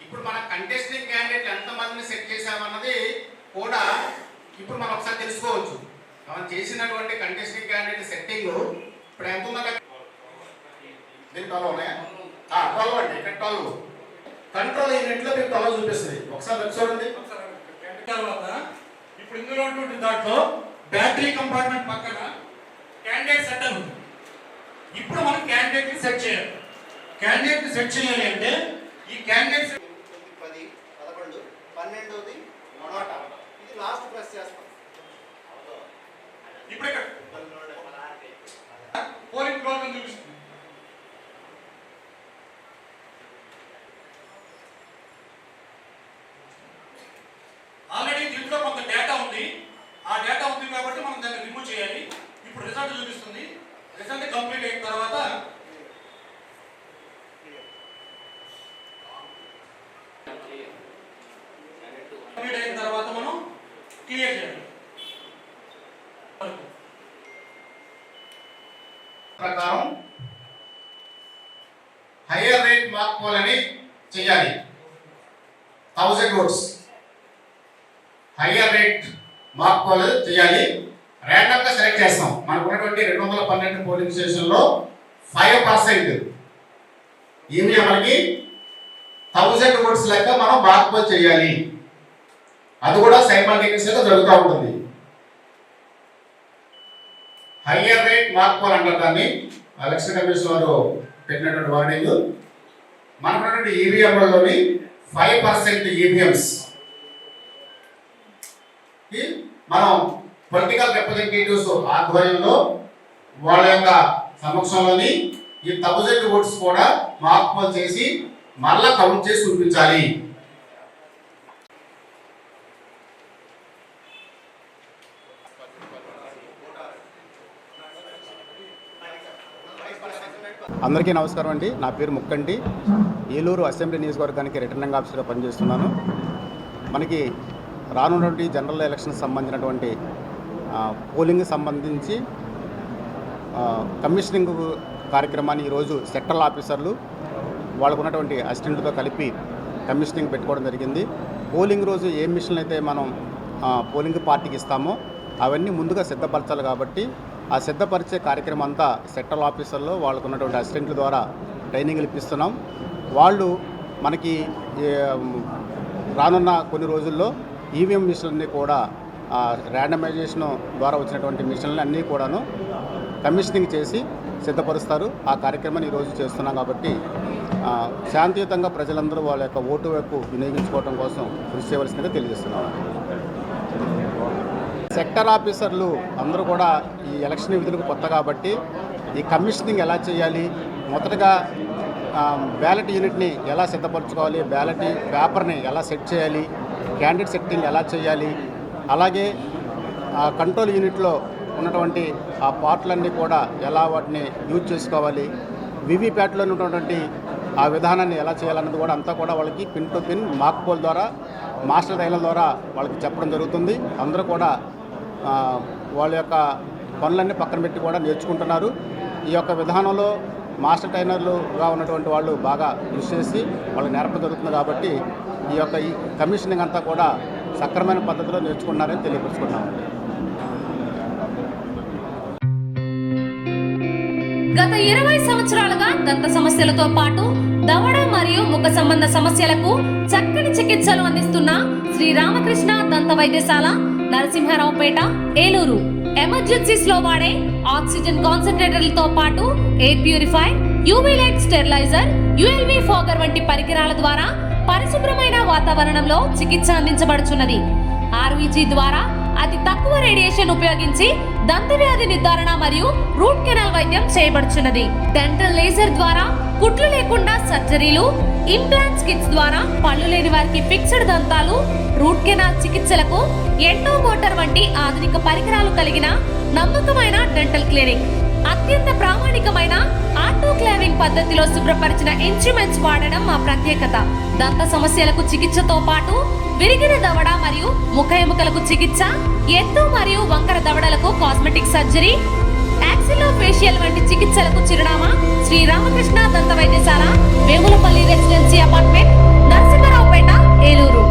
ఇప్పుడు మన contesting candidate ఎంతమందిని సెట్ చేశామన్నది కూడా ఇప్పుడు మనం ఒకసారి తెలుసుకోవచ్చు. మనం చేసినటువంటి కంటెస్టింగ్ క్యాండిడేట్ సెట్టింగ్ ఇప్పుడు ఎంత ఉందంటే దీనికి 12 ఉన్నాయా? 12 అండి. ఇక్కడ 12 కంట్రోల్ యూనిట్లో మీకు 12 చూపిస్తుంది. ఒకసారి వెబ్ చూడండి. తర్వాత ఇప్పుడు ఇందులో ఉన్నటువంటి దాంట్లో బ్యాటరీ కంపార్ట్మెంట్ పక్కన క్యాండిడేట్ సెట్ ఉంది. ఇప్పుడు మనం క్యాండిడేట్ ని సెట్ చేయాలి. క్యాండిడేట్ ని సెట్ చేయాలి అంటే ఈ క్యాండిడేట్ 10, 11, 12ది నోట ఇది లాస్ట్ ప్రెస్ చేస్తాం. ఇప్పుడు ఇక్కడ పోలింగ్ ప్రోగ్రామ్ చూపిస్తుంది. ఆల్రెడీ దీంట్లో కొంత డేటా ఉంది. ఆ డేటా ఉంది కాబట్టి మనం దాన్ని రిమూవ్ చేయాలి. ఇప్పుడు రిజల్ట్ చూపిస్తుంది. రిజల్ట్ కంప్లీట్ అయిన తర్వాత మనం క్లియర్ చేయాలి. ప్రకారం హైయర్ రేట్ మార్క్ పోల్ అని చేయాలి. 1000 votes higher rate mark poll చేయాలి. ర్యాండమ్ గా సెలెక్ట్ చేస్తాం. మనకు ఉన్నటువంటి 212 పోలింగ్ స్టేషన్ లో 5% ఏమి మనకి 1000 votes లెక్క మనం మార్క్ పోల్ చేయాలి. అది కూడా సైమల్టేనియస్ గా జరుగుతూ ఉంటుంది. హైయర్ రేట్ మార్క్ పోల్ అంటారు దాన్ని. ఎలక్షన్ కమిషన్ వారు పెట్టినటువంటి వార్నింగ్. మనకున్నటువంటి ఈవీఎంలలోని 5% ఈవీఎంస్ మనం పొలిటికల్ రిప్రజెంటేటివ్స్ ఆధ్వర్యంలో వాళ్ళ యొక్క సమక్షంలోని ఈ 1000 votes కూడా మార్క్ పోల్ చేసి మళ్ళా కౌంట్ చేసి చూపించాలి. అందరికీ నమస్కారం అండి. నా పేరు ముక్కండి. ఏలూరు అసెంబ్లీ నియోజకవర్గానికి రిటర్నింగ్ ఆఫీసర్గా పనిచేస్తున్నాను. మనకి రానున్నటువంటి జనరల్ ఎలక్షన్స్ సంబంధించినటువంటి పోలింగ్ సంబంధించి కమిషనింగ్ కార్యక్రమాన్ని ఈరోజు సెక్టరల్ ఆఫీసర్లు వాళ్ళకు ఉన్నటువంటి అసిస్టెంట్తో కలిపి కమిషనింగ్ పెట్టుకోవడం జరిగింది. పోలింగ్ రోజు ఏ మిషన్లు అయితే మనం పోలింగ్ పార్టీకి ఇస్తామో అవన్నీ ముందుగా సిద్ధపరచాలి. కాబట్టి ఆ సిద్ధపరిచే కార్యక్రమం అంతా సెక్టరల్ ఆఫీసర్లో వాళ్ళకు ఉన్నటువంటి అసిస్టెంట్ల ద్వారా ట్రైనింగ్లు ఇప్పిస్తున్నాం. వాళ్ళు మనకి రానున్న కొన్ని రోజుల్లో ఈవీఎం మిషన్లన్నీ కూడా ర్యాండమైజేషన్ ద్వారా వచ్చినటువంటి మిషన్లు అన్నీ కూడాను కమిషనింగ్ చేసి సిద్ధపరుస్తారు. ఆ కార్యక్రమాన్ని ఈరోజు చేస్తున్నాం. కాబట్టి శాంతియుతంగా ప్రజలందరూ వాళ్ళ యొక్క ఓటు వైపు వినియోగించుకోవడం కోసం కృషి చేయవలసిందిగా తెలియజేస్తున్నాం. సెక్టర్ ఆఫీసర్లు అందరూ కూడా ఈ ఎలక్షన్ విధులకు కొత్త కాబట్టి ఈ కమిషనింగ్ ఎలా చేయాలి, మొదటగా బ్యాలెట్ యూనిట్ని ఎలా సిద్ధపరచుకోవాలి, బ్యాలెట్ పేపర్ని ఎలా సెట్ చేయాలి, క్యాండిడేట్ సెట్టింగ్ ఎలా చేయాలి, అలాగే కంట్రోల్ యూనిట్లో ఉన్నటువంటి ఆ పార్ట్లన్నీ కూడా ఎలా వాటిని యూజ్ చేసుకోవాలి, వివిప్యాట్లో ఉన్నటువంటి ఆ విధానాన్ని ఎలా చేయాలన్నది కూడా అంతా కూడా వాళ్ళకి pin to pin mark poll ద్వారా మాస్టర్ ట్రైనర్ ద్వారా వాళ్ళకి చెప్పడం జరుగుతుంది. అందరూ కూడా వాళ్ళ యొక్క పనులన్నీ పక్కన పెట్టి కూడా నేర్చుకుంటున్నారు. ఈ యొక్క విధానంలో మాస్టర్ ట్రైనర్లుగా ఉన్నటువంటి వాళ్ళు బాగా కృషి చేసి వాళ్ళకి నేర్పడం జరుగుతుంది. కాబట్టి ఈ కమిషనింగ్ అంతా కూడా సక్రమైన పద్ధతిలో నేర్చుకున్నారని తెలియపరుచుకున్నామండి. గత 20 సంవత్సరాలుగా దంత సమస్యలతో పాటు దవడ మరియు ముఖ సంబంధ సమస్యలకు చక్కని చికిత్సలు అందిస్తున్న శ్రీ రామకృష్ణ దంత వైద్యశాల, నరసింహారావుపేట, ఏలూరు. ఎమర్జెన్సీస్ లో వాడే ఆక్సిజన్ కాన్సంట్రేటర్లతో పాటు air purify, UV light steriliser, ULV fogger వంటి పరికరాల ద్వారా పరిశుభ్రమైన వాతావరణంలో చికిత్స అందించబడుచున్నది. ఆర్వీజీ ద్వారా అతి తక్కువ రేడియేషన్ ఉపయోగించి దంత వ్యాధి నిర్ధారణ మరియు రూట్ కెనాల్ వైద్యం చేయబడుచున్నది. డెంటల్ లేజర్ ద్వారా కుట్లు లేకుండా సర్జరీలు, ఇంప్లాంట్స్ కిట్స్ ద్వారా పళ్ళు లేని వారికి ఫిక్స్డ్ దంతాలు, రూట్ కెనాల్ చికిత్సలకు ఎండో మోటార్ వంటి ఆధునిక పరికరాలు కలిగిన నమ్మకమైన డెంటల్ క్లినిక్. అత్యంత ప్రామాణికమైన ఆటోక్లావింగ్ పద్ధతిలో శుభ్రపరిచిన ఇన్స్ట్రుమెంట్స్ వాడడం మా ప్రత్యేకత. దంత సమస్యలకు చికిత్సతో పాటు విరిగిన దవడ మరియు ముఖ ఎముకలకు చికిత్స, ఎత్తు మరియు వంకర దవడలకు కాస్మెటిక్ సర్జరీ, యాక్సిలోఫేషియల్ వంటి చికిత్సలకు చిరునామా శ్రీ రామకృష్ణ దంత వైద్యశాల, వేములపల్లి రెసిడెన్సీ అపార్ట్మెంట్, నరసింహారావుపేట, ఏలూరు.